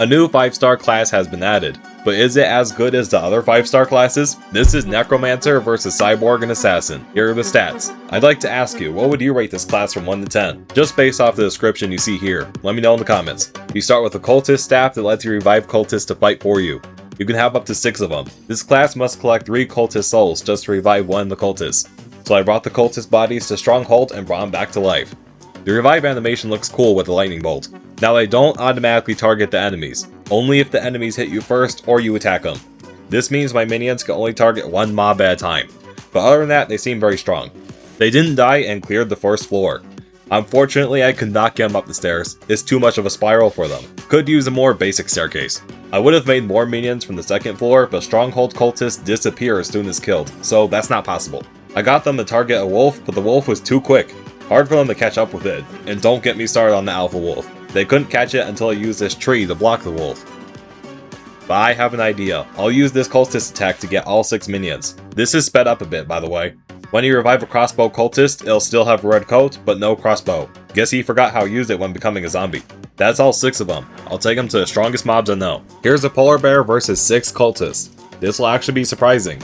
A new 5-star class has been added, but is it as good as the other 5-star classes? This is Necromancer versus Cyborg and Assassin. Here are the stats. I'd like to ask you, what would you rate this class from 1 to 10? Just based off the description you see here. Let me know in the comments. You start with a cultist staff that lets you revive cultists to fight for you. You can have up to 6 of them. This class must collect 3 cultist souls just to revive one of the cultists. So I brought the cultist bodies to Stronghold and brought them back to life. The revive animation looks cool with the lightning bolt. Now they don't automatically target the enemies, only if the enemies hit you first or you attack them. This means my minions can only target one mob at a time, but other than that they seem very strong. They didn't die and cleared the first floor. Unfortunately I could not get them up the stairs, it's too much of a spiral for them. Could use a more basic staircase. I would have made more minions from the second floor, but Stronghold cultists disappear as soon as killed, so that's not possible. I got them to target a wolf, but the wolf was too quick. Hard for them to catch up with it, and don't get me started on the alpha wolf. They couldn't catch it until I used this tree to block the wolf. But I have an idea. I'll use this cultist attack to get all 6 minions. This is sped up a bit, by the way. When you revive a crossbow cultist, it'll still have a red coat, but no crossbow. Guess he forgot how to use it when becoming a zombie. That's all 6 of them. I'll take them to the strongest mobs I know. Here's a polar bear versus 6 cultists. This will actually be surprising.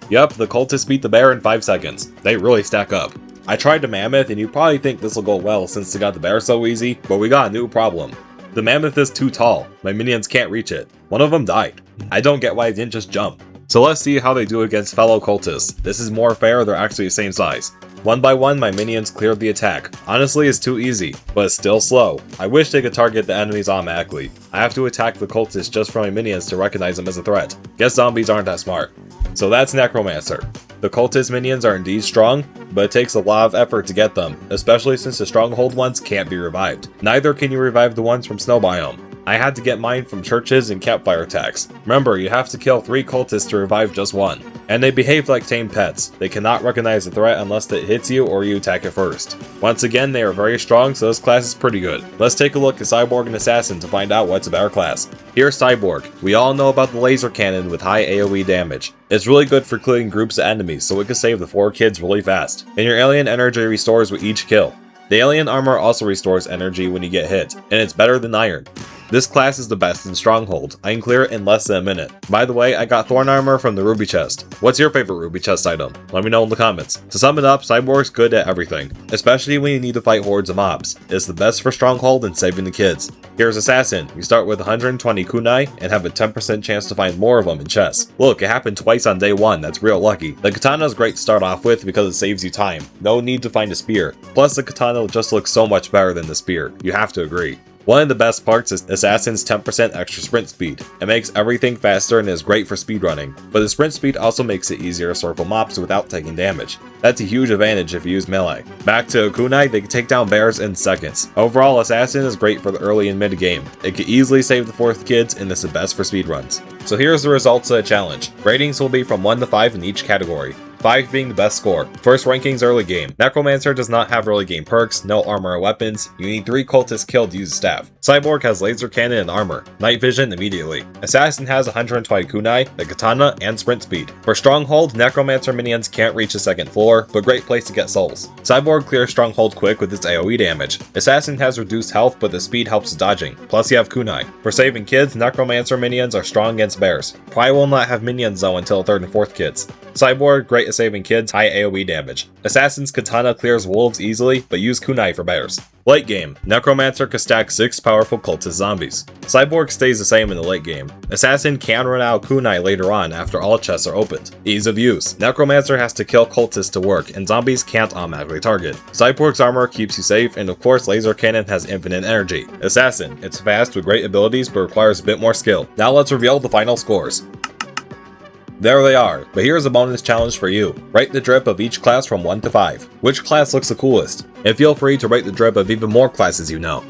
Yep, the cultists beat the bear in 5 seconds. They really stack up. I tried the mammoth, and you probably think this will go well since they got the bear so easy, but we got a new problem. The mammoth is too tall. My minions can't reach it. One of them died. I don't get why I didn't just jump. So let's see how they do against fellow cultists. This is more fair, they're actually the same size. One by one, my minions cleared the attack. Honestly, it's too easy, but it's still slow. I wish they could target the enemies automatically. I have to attack the cultists just for my minions to recognize them as a threat. Guess zombies aren't that smart. So that's Necromancer. The cultist minions are indeed strong, but it takes a lot of effort to get them, especially since the stronghold ones can't be revived. Neither can you revive the ones from Snow Biome. I had to get mine from churches and campfire attacks. Remember, you have to kill 3 cultists to revive just one. And they behave like tame pets. They cannot recognize a threat unless it hits you or you attack it first. Once again, they are very strong, so this class is pretty good. Let's take a look at Cyborg and Assassin to find out what's a better class. Here's Cyborg. We all know about the laser cannon with high AoE damage. It's really good for clearing groups of enemies, so it can save the 4 kids really fast. And your alien energy restores with each kill. The alien armor also restores energy when you get hit, and it's better than iron. This class is the best in Stronghold. I can clear it in less than a minute. By the way, I got Thorn Armor from the Ruby Chest. What's your favorite Ruby Chest item? Let me know in the comments. To sum it up, Cyborg's good at everything, especially when you need to fight hordes of mobs. It's the best for Stronghold and saving the kids. Here's Assassin. You start with 120 kunai and have a 10% chance to find more of them in chests. Look, it happened twice on day 1, that's real lucky. The katana is great to start off with because it saves you time. No need to find a spear. Plus the katana just looks so much better than the spear. You have to agree. One of the best parts is Assassin's 10% extra sprint speed. It makes everything faster and is great for speedrunning, but the sprint speed also makes it easier to circle mobs without taking damage. That's a huge advantage if you use melee. Back to kunai, they can take down bears in seconds. Overall, Assassin is great for the early and mid game. It can easily save the 4th kids and is the best for speedruns. So here's the results of the challenge. Ratings will be from 1 to 5 in each category. 5 being the best score. First rankings early game. Necromancer does not have early game perks, no armor or weapons. You need 3 cultists killed to use a staff. Cyborg has laser cannon and armor. Night vision immediately. Assassin has 120 kunai, the katana, and sprint speed. For Stronghold, Necromancer minions can't reach the 2nd floor, but great place to get souls. Cyborg clears Stronghold quick with its AoE damage. Assassin has reduced health, but the speed helps with dodging. Plus you have kunai. For saving kids, Necromancer minions are strong against bears. Probably will not have minions though until 3rd and 4th kids. Cyborg, great at saving kids, high AoE damage. Assassin's katana clears wolves easily, but use kunai for bears. Late game, Necromancer can stack 6 powerful cultist zombies. Cyborg stays the same in the late game. Assassin can run out kunai later on after all chests are opened. Ease of use, Necromancer has to kill cultists to work, and zombies can't automatically target. Cyborg's armor keeps you safe, and of course laser cannon has infinite energy. Assassin, it's fast with great abilities but requires a bit more skill. Now let's reveal the final scores. There they are, but here's a bonus challenge for you. Rate the drip of each class from 1 to 5. Which class looks the coolest? And feel free to rate the drip of even more classes you know.